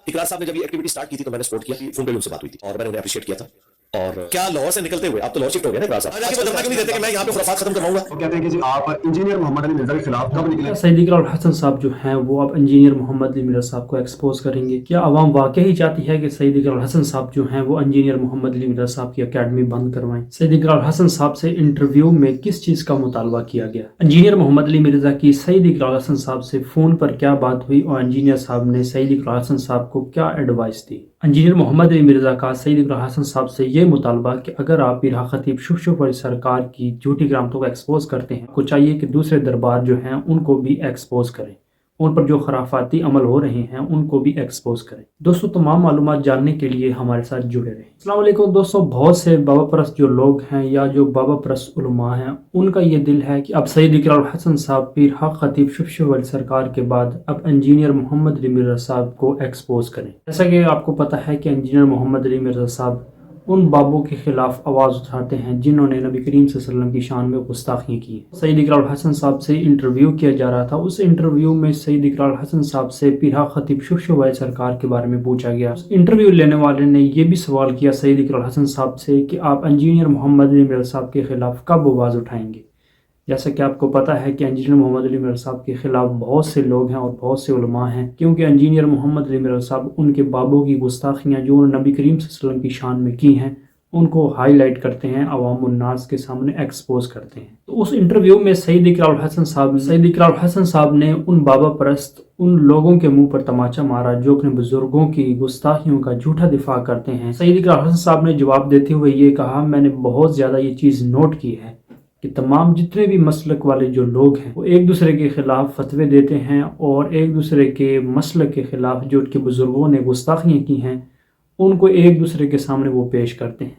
इकरार साहब ने जब ये एक्टिविटी स्टार्ट की थी तो मैंने सपोर्ट किया, फोन पे भी उनसे बात हुई थी और मैंने उन्हें अप्रिशिएट किया था। और क्या लाहौर से निकलते हुए आप तो लाहौर शिफ्ट हो गए ना इकरार साहब, आगे बदलना क्यों नहीं देते कि मैं यहाँ पे खुराफात खत्म करवाऊंगा। वो कहते हैं कि जी आप इंजीनियर मोहम्मद अली मिर्जा के खिलाफ कब निकले? सईद इकरार हसन साहब जो हैं वो अब इंजीनियर मोहम्मद अली मिर्जा साहब को एक्सपोज करेंगे। क्या आवाम वाकई ही चाहती है कि सईद इकरार हसन साहब जो हैं वो इंजीनियर मोहम्मद अली मिर्जा साहब की अकेडमी बंद करवाएं? सईद इकरार हसन साहब से इंटरव्यू में किस चीज का मुतालबा किया गया? इंजीनियर मोहम्मद अली मिर्जा की सईद इकरार हसन साहब से फोन पर क्या बात हुई और इंजीनियर साहब ने सईद इकरार हसन साहब को क्या एडवाइस दी? इंजीनियर मोहम्मद अली मिर्जा का सईद इकरार हसन साहब से ये मुतालबा कि अगर आप पीरहा खतीब शुभ वाली सरकार की झूठी करामतों को एक्सपोज करते हैं, आपको चाहिए कि दूसरे दरबार जो हैं उनको भी एक्सपोज करें, उन पर जो खराफाती अमल हो रहे हैं उनको भी एक्सपोज करें। दोस्तों, तमाम मालूमात जानने के लिए हमारे साथ जुड़े रहें। अस्सलाम वालेकुम दोस्तों, बहुत से बाबा परस्त जो लोग हैं या जो बाबा परस्त उलमा हैं उनका ये दिल है कि अब सईद इकरार हसन साहब पीरहा खतीब शुभ वाली सरकार के बाद अब इंजीनियर मोहम्मद अली मिर्जा साहब को एक्सपोज करें। जैसा कि आपको पता है कि इंजीनियर मोहम्मद अली मिर्जा साहब उन बाबों के खिलाफ आवाज़ उठाते हैं जिन्होंने नबी करीम सल्लल्लाहु अलैहि वसल्लम की शान में गुस्ताखियाँ की। सईद इकरार हसन साहब से इंटरव्यू किया जा रहा था। उस इंटरव्यू में सईद इकरार हसन साहब से पीरहा खतीब शुभ वाली सरकार के बारे में पूछा गया। इंटरव्यू लेने वाले ने यह भी सवाल किया सईद इकरार हसन साहब से कि आप इंजीनियर मोहम्मद अली मिर्जा साहब के खिलाफ कब आवाज़ उठाएंगे। जैसा कि आपको पता है कि इंजीनियर मोहम्मद अली मिर्जा साहब के खिलाफ बहुत से लोग हैं और बहुत से उलमा हैं, क्योंकि इंजीनियर मोहम्मद अली मिर्जा साहब उनके बाबों की गुस्ताखियाँ जो उन्होंने नबी करीम सल्लल्लाहु अलैहि वसल्लम की शान में की हैं उनको हाईलाइट करते हैं, अवाम उन्नास के सामने एक्सपोज करते हैं। तो उस इंटरव्यू में सईद इकरार हसन साहब ने उन बाबा परस्त उन लोगों के मुंह पर तमाचा मारा जो अपने बुजुर्गों की गुस्ताखियों का झूठा दिफा करते हैं। सईद इकरार हसन साहब ने जवाब देते हुए ये कहा, मैंने बहुत ज़्यादा ये चीज़ नोट की है कि तमाम जितने भी मसलक वाले जो लोग हैं वो एक दूसरे के खिलाफ फतवे देते हैं और एक दूसरे के मसलक के खिलाफ जो उनके बुजुर्गों ने गुस्ताखियाँ की हैं उनको एक दूसरे के सामने वो पेश करते हैं।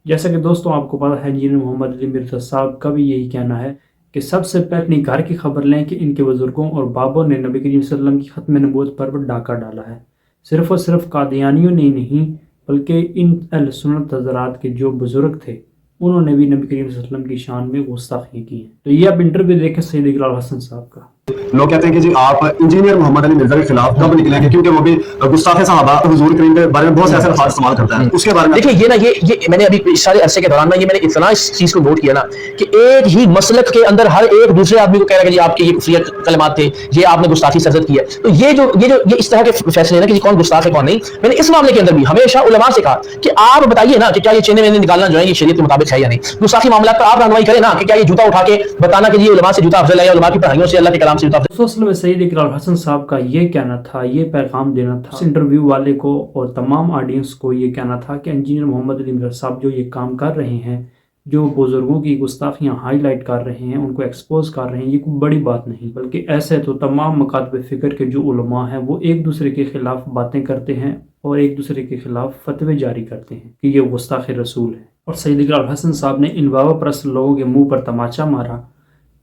जैसा कि दोस्तों आपको पता है इंजीनियर मोहम्मद अली मिर्जा साहब का भी यही कहना है कि सबसे पहले अपनी घर की खबर लें कि इनके बुजुर्गों और बाबों ने नबी करीम सल्लल्लाहु अलैहि वसल्लम की खत्म नबूवत पर डाका डाला है। सिर्फ और सिर्फ कादियानियों ने नहीं बल्कि इन अहले सुन्नत हज़रात के जो बुजुर्ग थे उन्होंने भी नबी करीम सल्लल्लाहु अलैहि वसल्लम की शान में गुस्ताखी की है। तो ये आप इंटरव्यू देखें सईद इकरार हसन साहब का। लोग कहते हैं कि जी आप इंजीनियर मोहम्मद अली मिर्जा के खिलाफ कब निकलेंगे, क्योंकि वो भी गुस्ताखे सहाबा हुजूर करीम के बारे में बहुत से ऐसे अल्फाज इस्तेमाल करता है। उसके बारे में देखिए ये मैंने अभी इस सारे अरसे के दौरान ये मैंने इतना इस चीज को नोट किया ना कि एक ही मसलक के अंदर हर एक दूसरे आदमी को कह रहा है कि आपके ये कुफरियत कलमात थे, ये आपने गुस्ताखी सरजद की है। तो ये इस तरह के फैसले ना कि कौन गुस्ताख है कौन नहीं, मैंने इस मामले के अंदर भी हमेशा उलमा से कहा कि आप बताइए ना कि क्या ये चेने वेने निकालना जो है ये शरीयत के मुताबिक है या नहीं। गुस्ताखी मामला पर आप रहनुमाई करें ना कि क्या ये जूता उठा के बताना कि ये उलमा से जूता अफजल है या उलमा की पढ़ाइयों से अल्लाह के कलाम से जूता अफजल। सईद इकरार हसन साहब का ये कहना था, ये पैगाम देना था उस इंटरव्यू वाले को और तमाम ऑडियंस को ये कहना था कि इंजीनियर मोहम्मद अली मिर्जा साहब जो ये काम कर रहे हैं, जो बुजुर्गों की गुस्ताखियाँ हाईलाइट कर रहे हैं, उनको एक्सपोज कर रहे हैं, ये कोई बड़ी बात नहीं, बल्कि ऐसे तो तमाम मकातब फ़िक्र के जो उलमा हैं वो एक दूसरे के खिलाफ बातें करते हैं और एक दूसरे के खिलाफ फतवे जारी करते हैं कि ये गुस्ताख रसूल है। और सईद इकरार हसन साहब ने इन बाबा परस्त लोगों के मुँह पर तमाचा मारा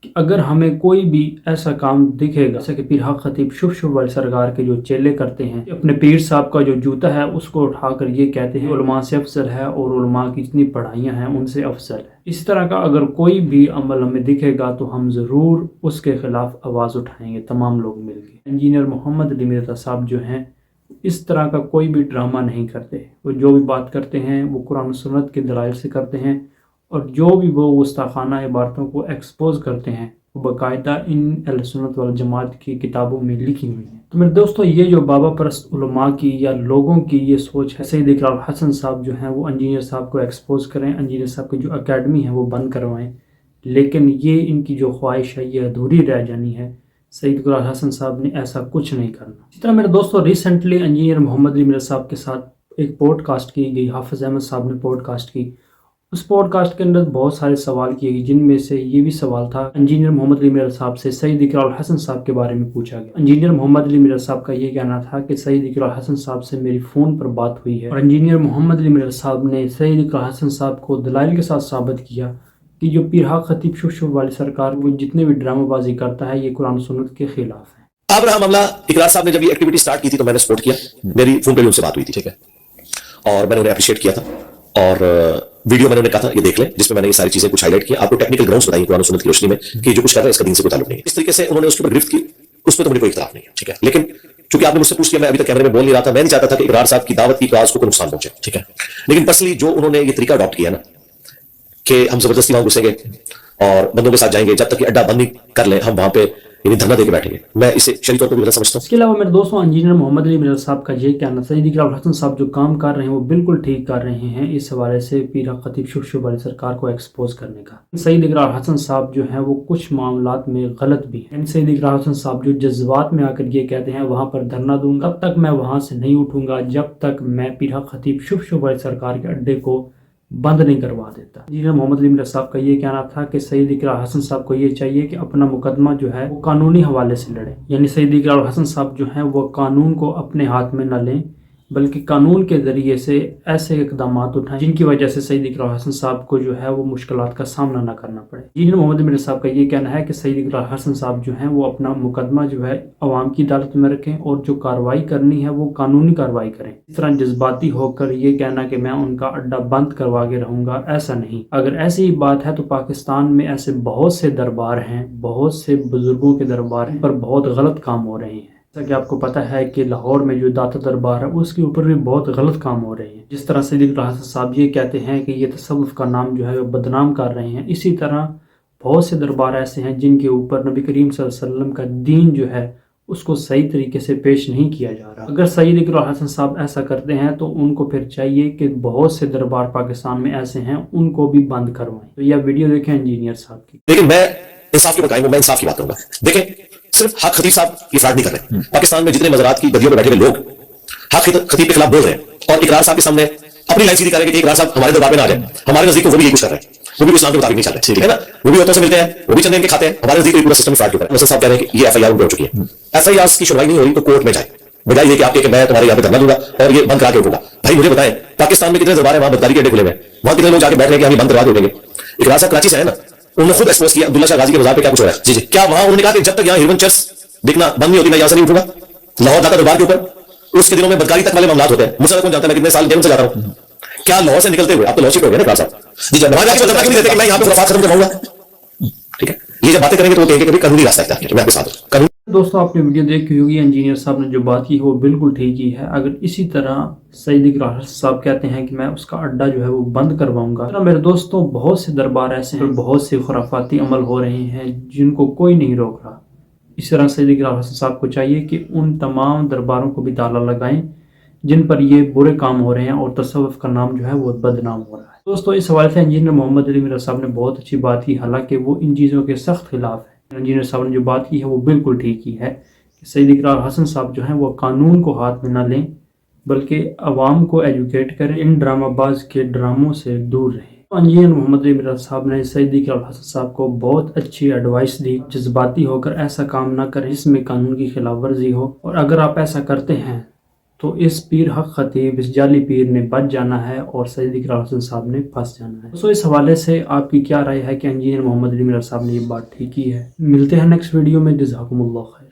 कि अगर हमें कोई भी ऐसा काम दिखेगा जैसे कि पीरहा खतीब शुभ वाली सरकार के जो चेले करते हैं, अपने पीर साहब का जो जूता है उसको उठाकर ये कहते हैं उलमा से अफसर है और उलमा की जितनी पढ़ाइयाँ हैं उनसे अफसर है। इस तरह का अगर कोई भी अमल हमें दिखेगा तो हम ज़रूर उसके खिलाफ आवाज़ उठाएंगे तमाम लोग मिलकर। इंजीनियर मोहम्मद अली मिर्जा साहब जो हैं इस तरह का कोई भी ड्रामा नहीं करते, वो जो भी बात करते हैं वो कुरान और सुन्नत के दलाइल से करते हैं और जो भी वो गुस्ताखाना इबारतों को एक्सपोज करते हैं वो बाकायदा इन अहले सुन्नत वल जमात की किताबों में लिखी हुई हैं। तो मेरे दोस्तों, ये जो बाबा परस्त उलमा की या लोगों की ये सोच है सईद इकरार हसन साहब जो हैं वो इंजीनियर साहब को एक्सपोज करें, इंजीनियर साहब की जो अकेडमी है वो बंद करवाएं, लेकिन ये इनकी जो ख्वाहिश है ये अधूरी रह जानी है। सईद इकरार हसन साहब ने ऐसा कुछ नहीं करना। इसी तरह मेरे दोस्तों, रिसेंटली इंजीनियर मोहम्मद अली मिर्जा साहब के साथ एक पॉडकास्ट की गई, हाफिज़ अहमद साहब ने पॉडकास्ट की। उस पॉडकास्ट के अंदर बहुत सारे सवाल किए गए जिनमें से ये भी सवाल था इंजीनियर मोहम्मद अली मिर्जा साहब से सईद इकरार हसन साहब के बारे में पूछा गया। इंजीनियर मोहम्मद अली मिर्जा साहब का ये कहना था कि सईद इकरार हसन साहब से मेरी फ़ोन पर बात हुई है और इंजीनियर मोहम्मद अली मिर्जा साहब ने सईद इकरार हसन साहब को दलाइल के साथ साबित किया कि जो पीरहा खतीब शुभ वाली सरकार वो जितने भी ड्रामाबाजी करता है ये कुरान सुन्नत के खिलाफ है। अब रहा मामला, इकरार साहब ने जब ये एक्टिविटी स्टार्ट की थी तो मैंने सपोर्ट किया, मेरी फोन पे भी उनसे बात हुई थी, ठीक है, और मैंने उन्हें अप्रिशिएट किया था और वीडियो मैंने उन्हें कहा था ये देख लें जिसमें मैंने ये सारी चीजें कुछ हाईलाइट किया, आपको टेक्निकल ग्राउंड्स बताइए कुरान और सुन्नत की रोशनी में कि जो कुछ कर रहा है इसका दीन से कोई ताल्लुक नहीं है। इस तरीके से उन्होंने उसके ऊपर गिरफ्त की, उस पर तो मुझे कोई इख्तिलाफ नहीं है, ठीक है, लेकिन चूंकि आपने मुझसे पूछ लिया, मैं अभी तक कैमरे में बोल नहीं रहा था, मैं नहीं चाहता था कि इकरार साहब की दावत की क्लास को कोई नुकसान पहुंचे, ठीक है। लेकिन पर्सनली जो उन्होंने ये तरीका अडॉप्ट किया ना कि हम जबरदस्ती वहां घुसेंगे और बंदों के साथ जाएंगे, जब तक कि अड्डा बंद नहीं कर ले हम वहां पे यानी धरना देके बैठेंगे, मैं इसे शरीक तौर पर गलत समझता हूँ। इसके अलावा मेरे दोस्तों, इंजीनियर मोहम्मद अली मिर्ज़ा साहब का ये कहना, सईद इकरार हसन साहब जो काम कर रहे हैं वो बिल्कुल ठीक कर रहे हैं, इस हवाले से पीर हक खतीब शुभ वाली सरकार को एक्सपोज करने का। सईद इकरार हसन साहब जो हैं वो कुछ मामलात में गलत भी हैं। सईद इकरार हसन साहब जो जज्बात में आकर ये कहते हैं वहाँ पर धरना दूंगा, तब तक मैं वहाँ से नहीं उठूंगा जब तक मैं पीर हक खतीब शुभ वाली सरकार के अड्डे को बंद नहीं करवा देता। इंजीनियर मोहम्मद अली मिर्ज़ा साहब का ये कहना था कि सईद इकरार हसन साहब को ये चाहिए कि अपना मुकदमा जो है वो कानूनी हवाले से लड़े, यानी सईद इकरार हसन साहब जो हैं वो कानून को अपने हाथ में न लें, बल्कि कानून के ज़रिए से ऐसे इकदाम उठाएं जिनकी वजह से सईद इकरार हसन साहब को जो है वो मुश्किलात का सामना न करना पड़े। इंजीनियर मोहम्मद मिर्ज़ा साहब का ये कहना है कि सईद इकरार हसन साहब जो हैं वो अपना मुकदमा जो है अवाम की अदालत में रखें और जो कार्रवाई करनी है वो कानूनी कार्रवाई करें। इस तरह जज्बाती होकर ये कहना कि मैं उनका अड्डा बंद करवा के रहूँगा, ऐसा नहीं। अगर ऐसी ही बात है तो पाकिस्तान में ऐसे बहुत से दरबार हैं, बहुत से बुजुर्गों के दरबार हैं पर बहुत गलत काम हो रहे हैं। जैसा कि आपको पता है कि लाहौर में जो दाता दरबार है उसके ऊपर भी बहुत गलत काम हो रहे हैं। जिस तरह सईद इकरार हसन साहब ये कहते हैं कि ये तसव्वुफ का नाम जो है वो बदनाम कर रहे हैं, इसी तरह बहुत से दरबार ऐसे हैं जिनके ऊपर नबी करीम सल्लल्लाहु अलैहि वसल्लम का दीन जो है उसको सही तरीके से पेश नहीं किया जा रहा। अगर सईद इकरार हसन साहब ऐसा करते हैं तो उनको फिर चाहिए कि बहुत से दरबार पाकिस्तान में ऐसे हैं उनको भी बंद करवाएं। तो यह वीडियो देखें इंजीनियर साहब की। लेकिन मैं इंसाफ की बताएं, मैं इंसाफ की बात करूंगा। देखें, सिर्फ हक खतीब साहब ये फ्रॉड नहीं कर रहे। पाकिस्तान में जितने मज़ारात की गद्दियों पर बैठे हुए लोग हक खतीब के खिलाफ बोल रहे हैं और इकरार साहब के सामने अपनी लाइन सीधी कर रहे हैं कि इकरार साहब हमारे दरबार में आ जाए। हमारे नजदीक तो वो भी यही कुछ कर रहे हैं, वो भी इस्लाम के मुताबिक नहीं चल रहे, ठीक है ना। वो भी औरतों से मिलते हैं, वो भी चंदे इनके खाते हैं, हमारे नजदीक पूरा सिस्टम फ्रॉड के ऊपर। हसन साहब कह रहे हैं कि ये एफआईआर उन पे हो चुकी है, एफआईआर की सुनवाई नहीं हो रही तो कोर्ट में जाए, बजाय ये कि आपके मैं तुम्हारे यहाँ पे धरना दूंगा और ये बंद करा के उठूंगा। भाई मुझे बताएं, पाकिस्तान में कितने दरबार है वहां बदकारी के अड्डे खुले हुए हैं, वहां कितने लोग जाके बैठ रहे हैं कि हम बंद करवा के उठेंगे। इकरार साहब कराची से है ना, उन्होंने खुद एक्सपोज किया अब्दुल्ला शाह गाजी के बाजार पे क्या कुछ हो रहा है। जी जी, क्या वहां उन्होंने कहा कि जब तक यहाँ हिरवन चर्च दिखना बंद नहीं होती मैं यहां से नहीं उठूंगा। लाहौर दाता दरबार के ऊपर उसके दिनों में बदकारी तक वाले मामला होते हैं, मुझसे कौन जानता है, मैं कितने साल जेल से जाता हूं। क्या लाहौर से निकलते हुए आप तो लॉ शिफ्ट हो गए ना इकरार साहब जी, जब हमारे आगे नहीं देते कि मैं यहां पे खुराफात खत्म करवाऊंगा, ठीक है। ये जब बातें करेंगे तो वो कहेंगे कि कानूनी रास्ता है, मैं आपके साथ हूं। कानून दोस्तों, आपने वीडियो देखी होगी, इंजीनियर साहब ने जो बात की वो बिल्कुल ठीक ही है। अगर इसी तरह सईद इकरार साहब कहते हैं कि मैं उसका अड्डा जो है वो बंद करवाऊंगा, तो मेरे दोस्तों बहुत से दरबार ऐसे हैं, बहुत से खुराफाती अमल हो रहे हैं जिनको कोई नहीं रोक रहा। इस तरह सईद इकरार साहब को चाहिए कि उन तमाम दरबारों को भी ताला लगाएं जिन पर ये बुरे काम हो रहे हैं और तसव्वुफ का नाम जो है वो बदनाम हो रहा है। दोस्तों, इस हवाले से इंजीनियर मोहम्मद अली मिर्ज़ा साहब ने बहुत अच्छी बात की, हालांकि वो इन चीज़ों के सख्त खिलाफ है। इंजीनियर साहब ने जो बात की है वो बिल्कुल ठीक ही है कि सईद इकरार हसन साहब जो हैं वो कानून को हाथ में न लें, बल्कि अवाम को एजुकेट करें, इन ड्रामाबाज के ड्रामों से दूर रहें। इंजीनियर मोहम्मद अली मिर्ज़ा साहब ने सईद इकरार हसन साहब को बहुत अच्छी एडवाइस दी, जज्बाती होकर ऐसा काम ना करें जिसमें कानून की खिलाफ वर्जी हो, और अगर आप ऐसा करते हैं तो इस पीर हक खतीब, इस जाली पीर ने बच जाना है और सईद इकरार हसन साहब ने फंस जाना है। तो इस हवाले से आपकी क्या राय है कि इंजीनियर मोहम्मद अली मिर्ज़ा साहब ने ये बात ठीक की है? मिलते हैं नेक्स्ट वीडियो में। जज़ाकुमुल्लाह खैर।